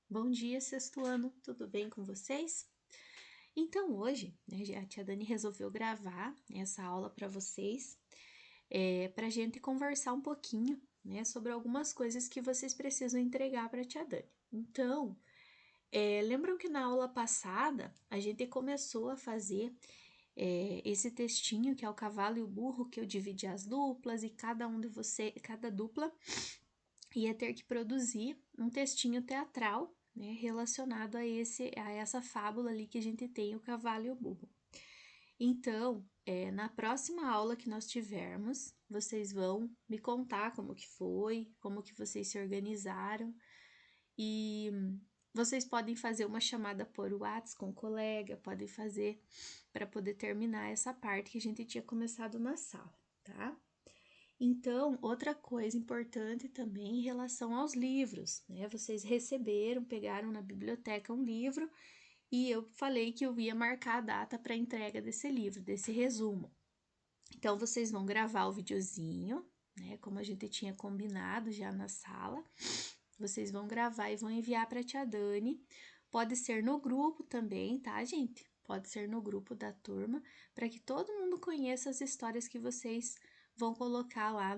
Bom dia, sexto ano, tudo bem com vocês? Então, hoje, a tia Dani resolveu gravar essa aula para vocês, para a gente conversar um pouquinho, sobre algumas coisas que vocês precisam entregar para a tia Dani. Então, lembram que na aula passada a gente começou a fazer esse textinho que é o cavalo e o burro, que eu dividi as duplas e cada dupla ia ter que produzir um textinho teatral, relacionado a essa fábula ali que a gente tem, o cavalo e o burro. Então, na próxima aula que nós tivermos, vocês vão me contar como que foi, como que vocês se organizaram e vocês podem fazer uma chamada por WhatsApp com o colega, podem fazer para poder terminar essa parte que a gente tinha começado na sala, tá? Então, outra coisa importante também em relação aos livros, Vocês receberam, pegaram na biblioteca um livro e eu falei que eu ia marcar a data para entrega desse livro, desse resumo. Então, vocês vão gravar o videozinho, Como a gente tinha combinado já na sala. Vocês vão gravar e vão enviar para a tia Dani. Pode ser no grupo também, tá, gente? Pode ser no grupo da turma, para que todo mundo conheça as histórias que vocês vão colocar lá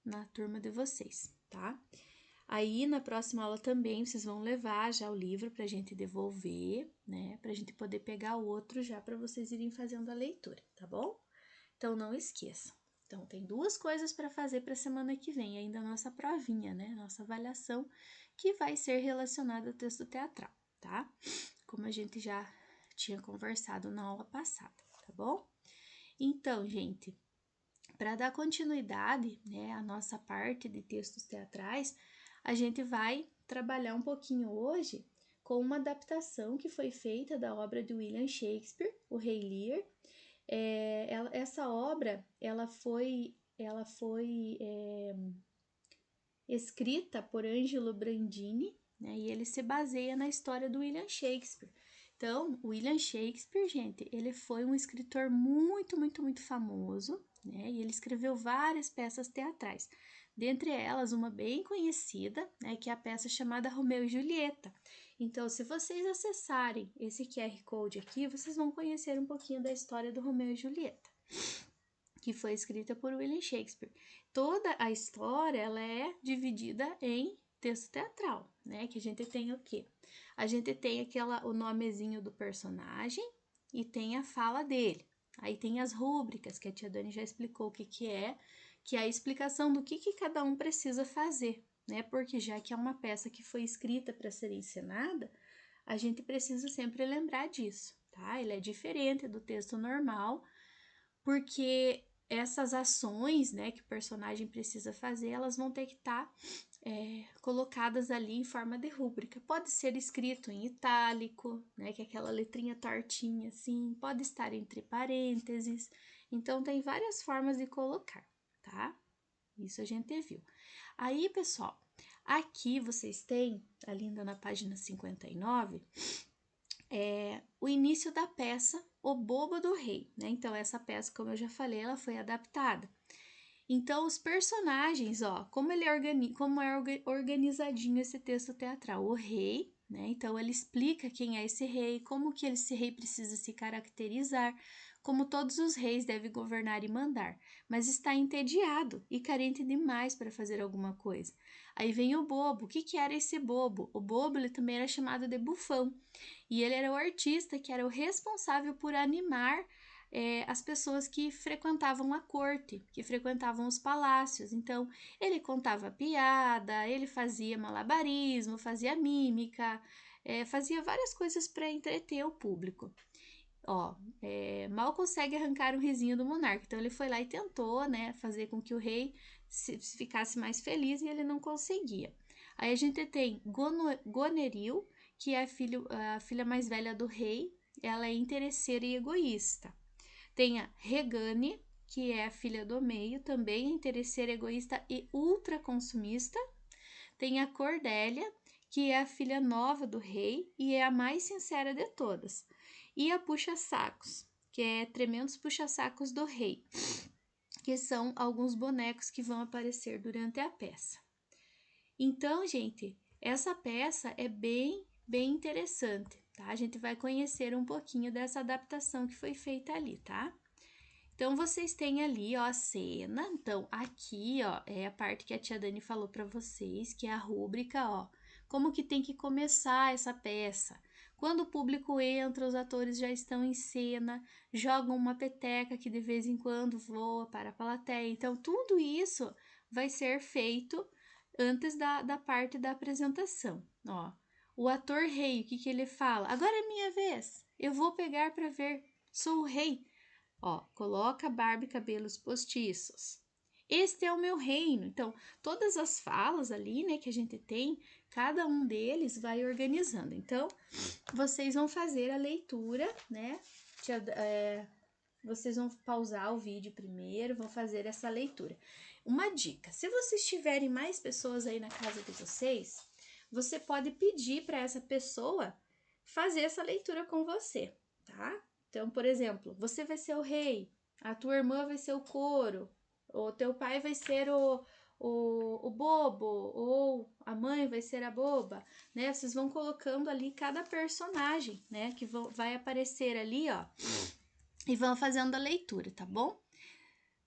na turma de vocês, tá? Aí na próxima aula também vocês vão levar já o livro pra gente devolver, Pra gente poder pegar o outro já para vocês irem fazendo a leitura, tá bom? Então não esqueçam. Então tem duas coisas para fazer para a semana que vem, ainda a nossa provinha, Nossa avaliação, que vai ser relacionada ao texto teatral, tá? Como a gente já tinha conversado na aula passada, tá bom? Então, gente, para dar continuidade, à nossa parte de textos teatrais, a gente vai trabalhar um pouquinho hoje com uma adaptação que foi feita da obra de William Shakespeare, O Rei Lear. Essa obra ela foi escrita por Angelo Brandini, e ele se baseia na história do William Shakespeare. Então, William Shakespeare, gente, ele foi um escritor muito, muito, muito famoso, e ele escreveu várias peças teatrais. Dentre elas, uma bem conhecida, que é a peça chamada Romeu e Julieta. Então, se vocês acessarem esse QR Code aqui, vocês vão conhecer um pouquinho da história do Romeu e Julieta, que foi escrita por William Shakespeare. Toda a história ela é dividida em texto teatral, Que a gente tem o quê? A gente tem o nomezinho do personagem e tem a fala dele. Aí tem as rúbricas, que a tia Dani já explicou o que é a explicação do que cada um precisa fazer, Porque já que é uma peça que foi escrita para ser encenada, a gente precisa sempre lembrar disso, tá? Ele é diferente do texto normal, porque essas ações, que o personagem precisa fazer, elas vão ter que estar colocadas ali em forma de rúbrica. Pode ser escrito em itálico, que é aquela letrinha tortinha assim, pode estar entre parênteses. Então, tem várias formas de colocar, tá? Isso a gente viu. Aí, pessoal, aqui vocês têm, ali ainda na página 59, o início da peça O Bobo do Rei, Então, essa peça, como eu já falei, ela foi adaptada. Então, os personagens, como é organizadinho esse texto teatral. O rei, Então, ele explica quem é esse rei, como que esse rei precisa se caracterizar, como todos os reis devem governar e mandar, mas está entediado e carente demais para fazer alguma coisa. Aí vem o bobo. O que era esse bobo? O bobo ele também era chamado de bufão, e ele era o artista que era o responsável por animar as pessoas que frequentavam a corte, que frequentavam os palácios. Então, ele contava piada, ele fazia malabarismo, fazia mímica, fazia várias coisas para entreter o público. Mal consegue arrancar um risinho do monarca. Então, ele foi lá e tentou, fazer com que o rei ficasse mais feliz e ele não conseguia. Aí a gente tem Goneril, que é a filha mais velha do rei. Ela é interesseira e egoísta. Tem a Regane, que é a filha do meio, também interesseira, egoísta e ultraconsumista. Tem a Cordélia, que é a filha nova do rei e é a mais sincera de todas. E a Puxa-Sacos, que é Tremendos Puxa-Sacos do Rei, que são alguns bonecos que vão aparecer durante a peça. Então, gente, essa peça é bem interessante, tá? A gente vai conhecer um pouquinho dessa adaptação que foi feita ali, tá? Então, vocês têm ali, ó, a cena. Então, aqui, ó, é a parte que a tia Dani falou para vocês, que é a rúbrica, ó. Como que tem que começar essa peça? Quando o público entra, os atores já estão em cena, jogam uma peteca que de vez em quando voa para a plateia. Então, tudo isso vai ser feito antes da parte da apresentação, ó. O ator rei, o que que ele fala? Agora é minha vez, eu vou pegar para ver, sou o rei. Ó, coloca barba e cabelos postiços. Este é o meu reino. Então, todas as falas ali, né, que a gente tem, cada um deles vai organizando. Então, vocês vão fazer a leitura, né? Vocês vão pausar o vídeo primeiro, vão fazer essa leitura. Uma dica: se vocês tiverem mais pessoas aí na casa de vocês, você pode pedir para essa pessoa fazer essa leitura com você, tá? Então, por exemplo, você vai ser o rei, a tua irmã vai ser o couro, o teu pai vai ser o bobo, ou a mãe vai ser a boba, né? Vocês vão colocando ali cada personagem, né? Que vai aparecer ali, ó, e vão fazendo a leitura, tá bom?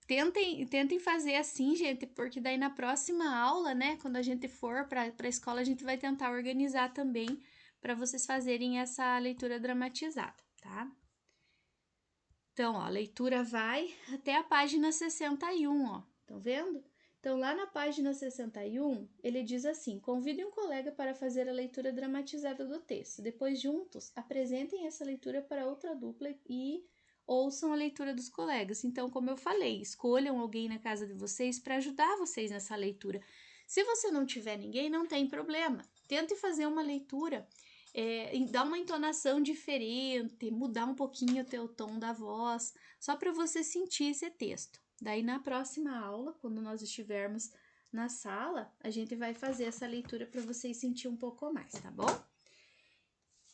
Tentem fazer assim, gente, porque daí na próxima aula, né, quando a gente for para a escola, a gente vai tentar organizar também para vocês fazerem essa leitura dramatizada, tá? Então, ó, a leitura vai até a página 61, ó. Estão vendo? Então, lá na página 61, ele diz assim: convide um colega para fazer a leitura dramatizada do texto. Depois, juntos, apresentem essa leitura para outra dupla e ouçam a leitura dos colegas. Então, como eu falei, escolham alguém na casa de vocês para ajudar vocês nessa leitura. Se você não tiver ninguém, não tem problema. Tente fazer uma leitura, dar uma entonação diferente, mudar um pouquinho o teu tom da voz, só para você sentir esse texto. Daí, na próxima aula, quando nós estivermos na sala, a gente vai fazer essa leitura para vocês sentir um pouco mais, tá bom?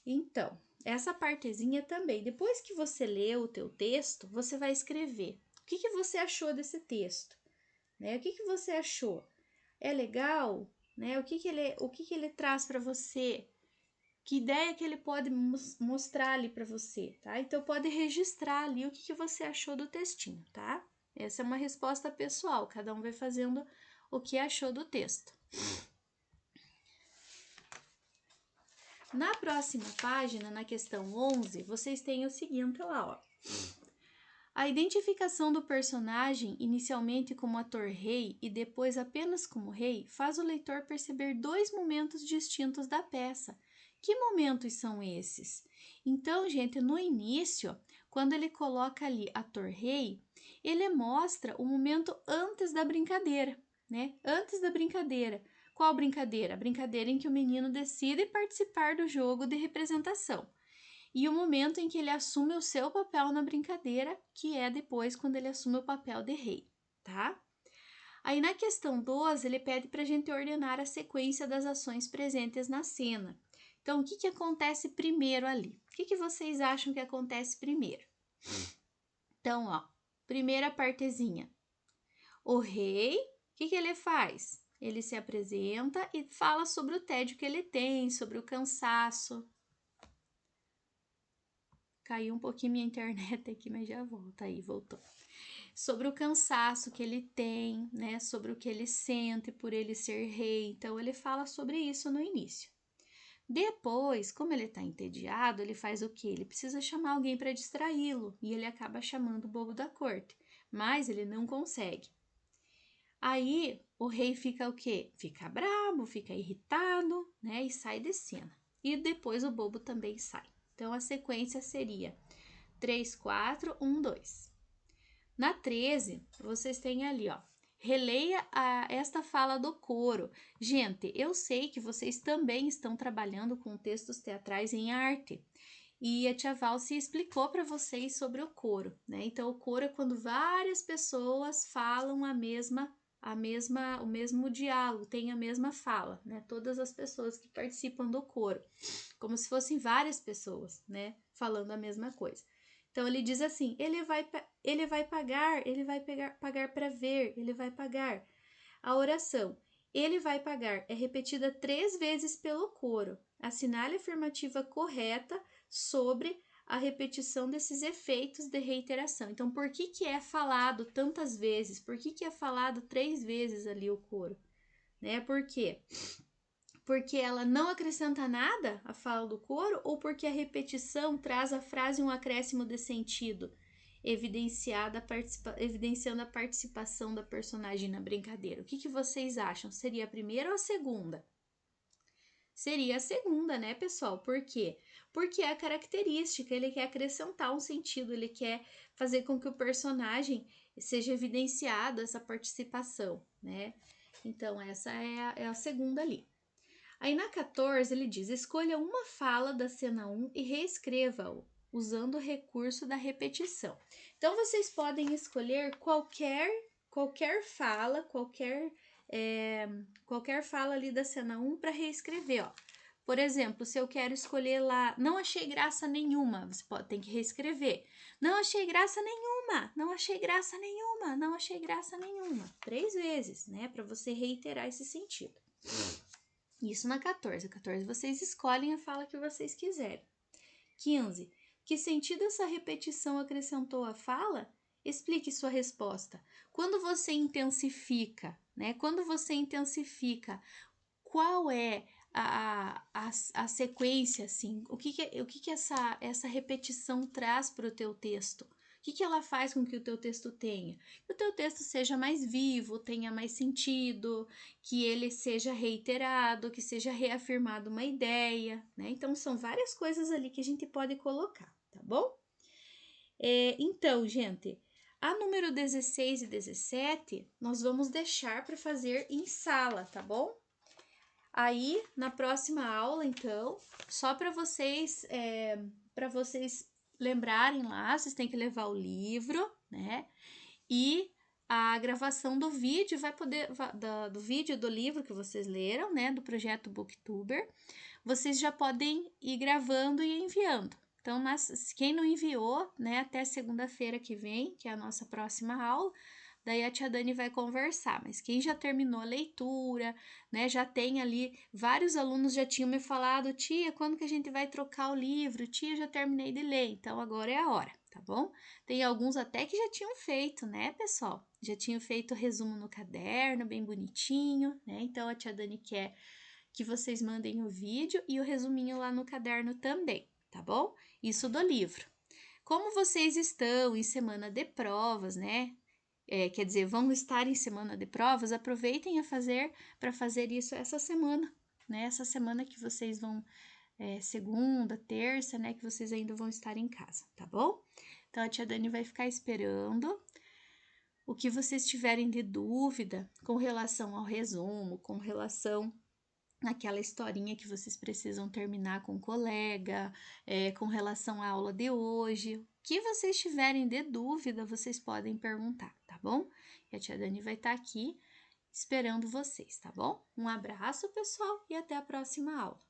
Então, essa partezinha também, depois que você leu o teu texto, você vai escrever. O que você achou desse texto? Né? O que você achou? É legal? Né? O que ele traz para você? Que ideia que ele pode mostrar ali para você, tá? Então, pode registrar ali o que você achou do textinho, tá? Essa é uma resposta pessoal, cada um vai fazendo o que achou do texto. Na próxima página, na questão 11, vocês têm o seguinte lá, ó. A identificação do personagem, inicialmente como ator rei e depois apenas como rei, faz o leitor perceber dois momentos distintos da peça. Que momentos são esses? Então, gente, no início, quando ele coloca ali ator rei, ele mostra o momento antes da brincadeira, né? Antes da brincadeira. Qual brincadeira? A brincadeira em que o menino decide participar do jogo de representação. E o momento em que ele assume o seu papel na brincadeira, que é depois quando ele assume o papel de rei, tá? Aí na questão 12, ele pede para a gente ordenar a sequência das ações presentes na cena. Então, o que acontece primeiro ali? O que vocês acham que acontece primeiro? Então, ó, primeira partezinha. O rei, o que ele faz? Ele se apresenta e fala sobre o tédio que ele tem, sobre o cansaço. Caiu um pouquinho minha internet aqui, mas já volta aí, voltou. Sobre o cansaço que ele tem, né? Sobre o que ele sente por ele ser rei. Então, ele fala sobre isso no início. Depois, como ele está entediado, ele faz o quê? Ele precisa chamar alguém para distraí-lo e ele acaba chamando o bobo da corte, mas ele não consegue. Aí, o rei fica o quê? Fica bravo, fica irritado, né? E sai de cena. E depois o bobo também sai. Então, a sequência seria 3, 4, 1, 2. Na 13, vocês têm ali, ó. Releia esta fala do coro. Gente, eu sei que vocês também estão trabalhando com textos teatrais em arte. E a tia Valci explicou para vocês sobre o coro, né? Então, o coro é quando várias pessoas falam o mesmo diálogo, tem a mesma fala, né? Todas as pessoas que participam do coro, como se fossem várias pessoas, né? Falando a mesma coisa. Então, ele diz assim, ele vai pagar para ver, ele vai pagar. A oração, ele vai pagar é repetida 3 vezes pelo coro. Assinale a afirmativa correta sobre a repetição desses efeitos de reiteração. Então, por que é falado tantas vezes? Por que é falado 3 vezes ali o coro? Né? Por quê? Porque ela não acrescenta nada à fala do coro ou porque a repetição traz à frase um acréscimo de sentido, evidenciando a participação da personagem na brincadeira? O que vocês acham? Seria a primeira ou a segunda? Seria a segunda, né, pessoal? Por quê? Porque é a característica, ele quer acrescentar um sentido, ele quer fazer com que o personagem seja evidenciado essa participação, né? Então, essa é a segunda ali. Aí na 14 ele diz: escolha uma fala da cena 1 e reescreva-o, usando o recurso da repetição. Então vocês podem escolher qualquer fala, qualquer fala ali da cena 1 para reescrever, ó. Por exemplo, se eu quero escolher lá, não achei graça nenhuma, você tem que reescrever. Não achei graça nenhuma, não achei graça nenhuma, não achei graça nenhuma. 3 vezes, né, para você reiterar esse sentido. Isso na 14. 14 vocês escolhem a fala que vocês quiserem. 15. Que sentido essa repetição acrescentou à fala? Explique sua resposta. Quando você intensifica, né? Quando você intensifica, qual é a sequência, assim? O que essa repetição traz para o teu texto? O que ela faz com que o teu texto tenha? Que o teu texto seja mais vivo, tenha mais sentido, que ele seja reiterado, que seja reafirmado uma ideia, né? Então, são várias coisas ali que a gente pode colocar, tá bom? Então, gente, a número 16 e 17, nós vamos deixar para fazer em sala, tá bom? Aí, na próxima aula, então, só para vocês lembrarem lá, vocês têm que levar o livro, né? E a gravação do vídeo do vídeo do livro que vocês leram, né? Do projeto Booktuber, vocês já podem ir gravando e enviando. Então, quem não enviou, né? Até segunda-feira que vem, que é a nossa próxima aula, daí a tia Dani vai conversar, mas quem já terminou a leitura, né, já tem ali, vários alunos já tinham me falado: tia, quando que a gente vai trocar o livro? Tia, já terminei de ler, então agora é a hora, tá bom? Tem alguns até que já tinham feito, né, pessoal? Já tinham feito o resumo no caderno, bem bonitinho, né? Então a tia Dani quer que vocês mandem o vídeo e o resuminho lá no caderno também, tá bom? Isso do livro. Como vocês estão em semana de provas, né? Quer dizer, vão estar em semana de provas, aproveitem para fazer isso essa semana, né? Essa semana que vocês vão, segunda, terça, né? Que vocês ainda vão estar em casa, tá bom? Então, a tia Dani vai ficar esperando. O que vocês tiverem de dúvida com relação ao resumo, com relação naquela historinha que vocês precisam terminar com o colega, com relação à aula de hoje. O que vocês tiverem de dúvida, vocês podem perguntar, tá bom? E a tia Dani vai estar aqui esperando vocês, tá bom? Um abraço, pessoal, e até a próxima aula.